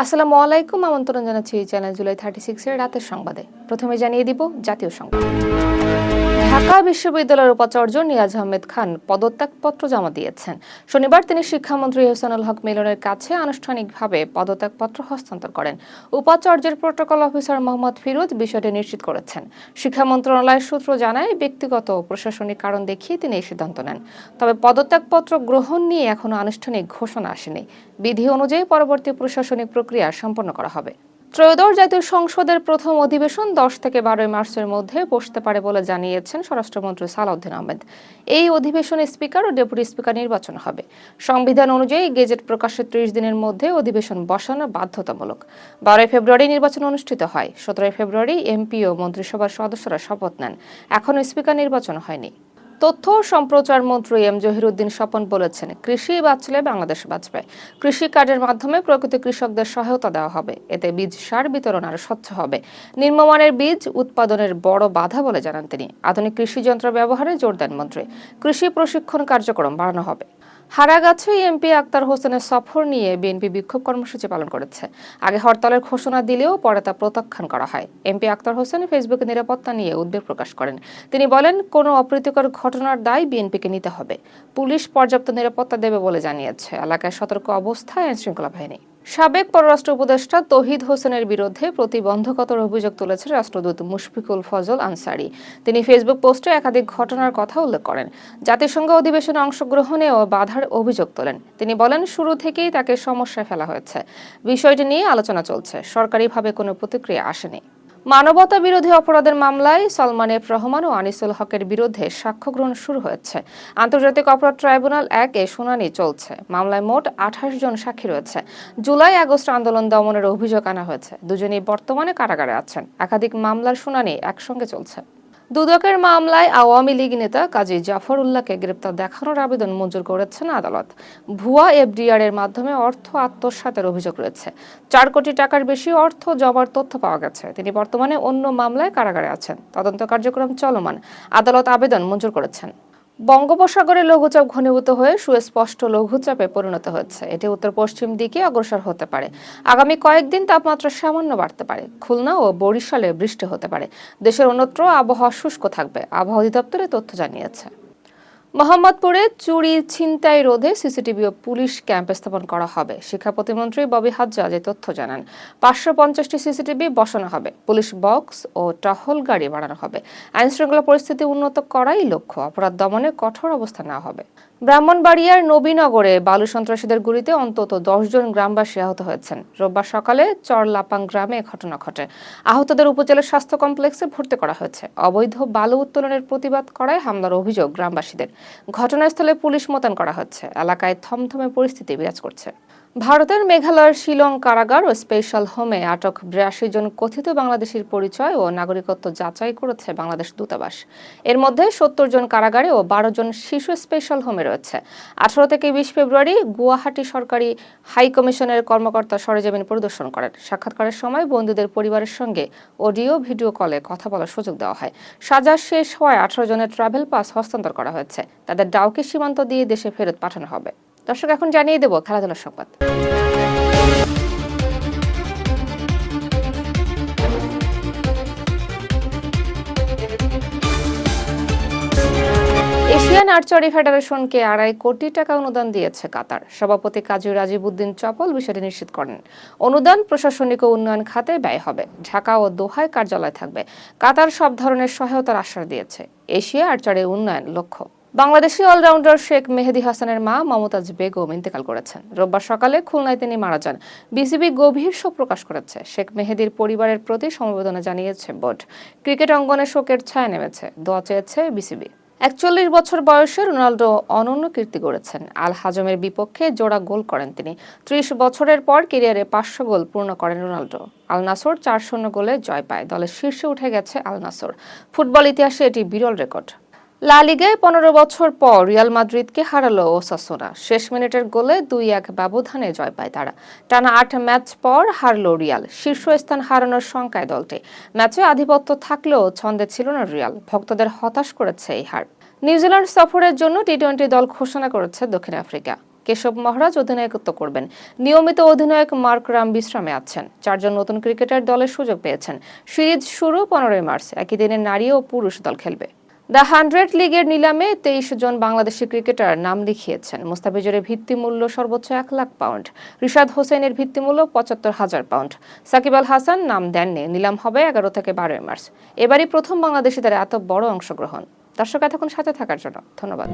আসসালামু আলাইকুম, আমন্ত্রণ জানাচ্ছি চ্যানেল জুলাই 36 এর রাতের সংবাদে। প্রথমে জানিয়ে দিব জাতীয় সংবাদ। ঢাকা বিশ্ববিদ্যালয়ের উপাচার্য নিয়াজ আহমেদ খান পদত্যাগপত্র জমা দিয়েছেন। শনিবার তিনি শিক্ষামন্ত্রী এহসানুল হক মিলনের কাছে আনুষ্ঠানিকভাবে পদত্যাগপত্র হস্তান্তর করেন। উপাচার্যের প্রোটোকল অফিসার মোহাম্মদ ফিরোজ বিষয়টি নিশ্চিত করেছেন। শিক্ষা মন্ত্রণালয়ের সূত্র জানায়, ব্যক্তিগত ও প্রশাসনিক কারণ দেখিয়ে তিনি এই সিদ্ধান্ত নেন। তবে পদত্যাগপত্র গ্রহণ নিয়ে এখনো আনুষ্ঠানিক ঘোষণা আসেনি। বিধি অনুযায়ী পরবর্তী প্রশাসনিক প্রক্রিয়া সম্পন্ন করা হবে। ত্রয়োদশ জাতীয় সংসদের প্রথম অধিবেশন 10 থেকে 12 মার্চের মধ্যে বসতে পারে বলে জানিয়েছেন স্বরাষ্ট্রমন্ত্রী সালাউদ্দিন আহমেদ। এই অধিবেশনে স্পিকার ও ডেপুটি স্পিকার নির্বাচন হবে। সংবিধান অনুযায়ী গেজেট প্রকাশের 30 দিনের মধ্যে অধিবেশন বসানো বাধ্যতামূলক। 12 ফেব্রুয়ারি নির্বাচন অনুষ্ঠিত হয়। 17 ফেব্রুয়ারি এমপি ও মন্ত্রিসভার সদস্যরা শপথ নেন। এখনও স্পিকার নির্বাচন হয়নি। তথ্য ও সম্প্রচার মন্ত্রী এম জহিরুদ্দিন স্বপন বলেছেন, কৃষি বাঁচলে বাংলাদেশ বাঁচবে। কৃষি কার্ডের মাধ্যমে প্রকৃত কৃষকদের সহায়তা দেওয়া হবে। এতে বীজ সার বিতরণ আরো স্বচ্ছ হবে। নিম্নমানের বীজ উৎপাদনের বড় বাধা বলে জানান তিনি। আধুনিক কৃষি যন্ত্র ব্যবহারে জোর দেন মন্ত্রী। কৃষি প্রশিক্ষণ কার্যক্রম বাড়ানো হবে। হারাগাছে এমপি আক্তার হোসেনের সফর নিয়ে বিএনপি বিক্ষোভ কর্মসূচি পালন করেছে। আগে হরতালের ঘোষণা দিলেও পরে তা প্রত্যাখ্যান করা হয়। এমপি আক্তার হোসেন ফেসবুকে নিরাপত্তা নিয়ে উদ্বেগ প্রকাশ করেন। তিনি বলেন, কোনো অপ্রীতিকর ঘটনার দায় বিএনপিকে নিতে হবে। পুলিশ পর্যাপ্ত নিরাপত্তা দেবে বলে জানিয়েছে। এলাকায় সতর্ক অবস্থায় আইনশৃঙ্খলা বাহিনী। সাবেক পররাষ্ট্র উপদেষ্টা তৌহিদ হোসেনের বিরুদ্ধে প্রতিবন্ধকতার অভিযোগ তুলেছেন রাষ্ট্রদূত মুশফিকুল ফজল আনসারি। তিনি ফেসবুক পোস্টে একাধিক ঘটনার কথা উল্লেখ করেন। জাতিসংঘ অধিবেশনে অংশগ্রহণেও বাধার অভিযোগ তোলেন। তিনি বলেন, শুরু থেকেই তাকে সমস্যায় ফেলা হয়েছে। বিষয়টি নিয়ে আলোচনা চলছে। সরকারিভাবে কোনো প্রতিক্রিয়া আসেনি। মানবতা বিরোধী অপরাধের মামলায় সালমান এফ রহমান ও আনিসুল হকের বিরুদ্ধে সাক্ষ্য গ্রহণ শুরু হয়েছে। আন্তর্জাতিক অপরাধ ট্রাইব্যুনাল 1-এ শুনানি চলছে। মামলায় মোট 28 জন সাক্ষী রয়েছে। জুলাই-আগস্ট আন্দোলন দমনের অভিযোগ আনা হয়েছে। দুজনেই বর্তমানে কারাগারে আছেন। একাধিক মামলার শুনানি একসঙ্গে চলছে। দুদকের মামলায় আওয়ামী লীগ নেতা কাজী জাফর উল্লাহকে গ্রেপ্তার দেখানোর আবেদন মঞ্জুর করেছেন আদালত। ভুয়া এফডিআর এর মাধ্যমে অর্থ আত্মসাতের অভিযোগ রয়েছে। 4 কোটি টাকার বেশি অর্থ জমার তথ্য পাওয়া গেছে। তিনি বর্তমানে অন্য মামলায় কারাগারে আছেন। তদন্ত কার্যক্রম চলমান। আদালত আবেদন মঞ্জুর করেছেন। বঙ্গোপসাগরে লঘুচাপ ঘনীভূত হয়ে সুস্পষ্ট লঘুচাপে পরিণত হয়েছে। এটি উত্তর পশ্চিম দিকে অগ্রসর হতে পারে। আগামী কয়েকদিন তাপমাত্রা সামান্য বাড়তে পারে। খুলনা ও বরিশালে বৃষ্টি হতে পারে। দেশের অন্যত্র আবহাওয়া শুষ্ক থাকবে, আবহাওয়া অধিদপ্তরে তথ্য জানিয়েছে। মোহাম্মদপুরে চুরি ছিনতাই রোধে সিসিটিভি ও পুলিশ ক্যাম্প স্থাপন করা হবে। শিক্ষা প্রতিমন্ত্রী ববি হাজ্জাজ এই তথ্য জানান। 550টি সিসিটিভি বসানো হবে। পুলিশ বক্স ও টহল গাড়ি বাড়ানো হবে। আইনশৃঙ্খলা পরিস্থিতি উন্নত করাই লক্ষ্য। অপরাধ দমনে কঠোর অবস্থান নেওয়া হবে। ব্রাহ্মণবাড়িয়ার নবীনগরে বালু সন্ত্রাসীদের গুলিতে অন্তত 10 জন গ্রামবাসী আহত হয়েছেন। রোববার সকালে চরলাপাং গ্রামে ঘটনা ঘটে। আহতদের উপজেলা স্বাস্থ্য কমপ্লেক্সে ভর্তি করা হয়েছে। অবৈধ বালু উত্তোলনের প্রতিবাদ করায় হামলার অভিযোগ গ্রামবাসীদের। ঘটনাস্থলে পুলিশ মোতায়েন করা হচ্ছে। এলাকায় থমথমে পরিস্থিতি বিরাজ করছে। ভারতের মেঘালয়ের শিলং কারাগার ও স্পেশাল হোমে আটক 82 জন কথিত বাংলাদেশির পরিচয় ও নাগরিকত্ব যাচাই করেছে বাংলাদেশ দূতাবাস। এর মধ্যে 70 জন কারাগারে ও 12 জন শিশু স্পেশাল হোমে রয়েছে। 18 থেকে 20 ফেব্রুয়ারি গুয়াহাটি সরকারি হাই কমিশনের কর্মকর্তা সরেজমিন পরিদর্শন করেন। সাক্ষাৎকারের সময় বন্দীদের পরিবারের সঙ্গে অডিও ভিডিও কলে কথা বলার সুযোগ দেওয়া হয়। সাজা শেষ হওয়ায় 18 জনের ট্রাভেল পাস হস্তান্তর করা হয়েছে। তাদের ডাউকি সীমান্ত দিয়ে দেশে ফেরত পাঠানো হবে। দর্শক, এখন জানিয়ে দেব খেলাধুলার সংবাদ। এশিয়ান আর্চারি ফেডারেশনকে 2.5 কোটি টাকা অনুদান দিয়েছে কাতার। সভাপতি কাজী রাজীব উদ্দিন চপল বিষয়টি নিশ্চিত করেন। অনুদান প্রশাসনিক ও উন্নয়ন খাতে ব্যয় হবে। ঢাকা ও দোহায় কার্যালয় থাকবে। কাতার সব ধরনের সহায়তার আশ্বাস দিয়েছে। এশিয়া আর্চারি উন্নয়ন লক্ষ্য। বাংলাদেশি অলরাউন্ডার শেখ মেহেদী হাসানের মা মমতাজ বেগম ইন্তেকাল করেছেন। রোববার সকালে খুলনায় তিনি মারা যান। বিসিবি গভীর শোক প্রকাশ করেছে। শেখ মেহেদীর পরিবারের প্রতি সমবেদনা জানিয়েছে বোর্ড। ক্রিকেট অঙ্গনে শোকের ছায়া নেমেছে। দোয়া চেয়েছে বিসিবি। 41 বছর বয়সে রোনাল্ডো অনন্য কীর্তি গড়েছেন। আল হাজমের বিপক্ষে জোড়া গোল করেন তিনি। 30 বছরের পর ক্যারিয়ারে 500 গোল পূর্ণ করেন রোনাল্ডো। আল নাসর 4-0 গোলে জয় পায়। দলের শীর্ষে উঠে গেছে আল নাসর। ফুটবল ইতিহাসে এটি বিরল রেকর্ড। লা লিগায় 15 বছর পর রিয়াল মাদ্রিদকে হারালো ওসাসুনা। শেষ মিনিটের গোলে 2-1 ব্যবধানে জয় পায় তারা। টানা 8 ম্যাচ পর হারলো রিয়াল। শীর্ষস্থান হারানোর শঙ্কায় দলটি। ম্যাচে আধিপত্য থাকলেও ছন্দে ছিল না রিয়াল। ভক্তদের হতাশ করেছে এই হার। নিউজিল্যান্ড সফরের জন্য টি-20 দল ঘোষণা করেছে দক্ষিণ আফ্রিকা। কেশব মহারাজ অধিনায়কত্ব করবেন। নিয়মিত অধিনায়ক মার্ক রাম বিশ্রামে আছেন। 4 জন নতুন ক্রিকেটার দলের সুযোগ পেয়েছেন। সিরিজ শুরু 15 মার্চ। একই দিনে নারী ও পুরুষ দল খেলবে। দ্য 100 লিগের নিলামে 23 জন বাংলাদেশি ক্রিকেটার নাম লিখিয়েছেন। মুস্তাফিজুরের ভিত্তিমূল্য সর্বোচ্চ 1 লাখ পাউন্ড, রিশাদ হোসেনের ভিত্তিমূল্য 75,000 পাউন্ড। সাকিব আল হাসান নাম দেননি। নিলাম হবে 11 থেকে 12 মার্চ। এবারই প্রথম বাংলাদেশিদের এত বড় অংশগ্রহণ। দর্শক এতক্ষণ সাথে থাকার জন্য ধন্যবাদ।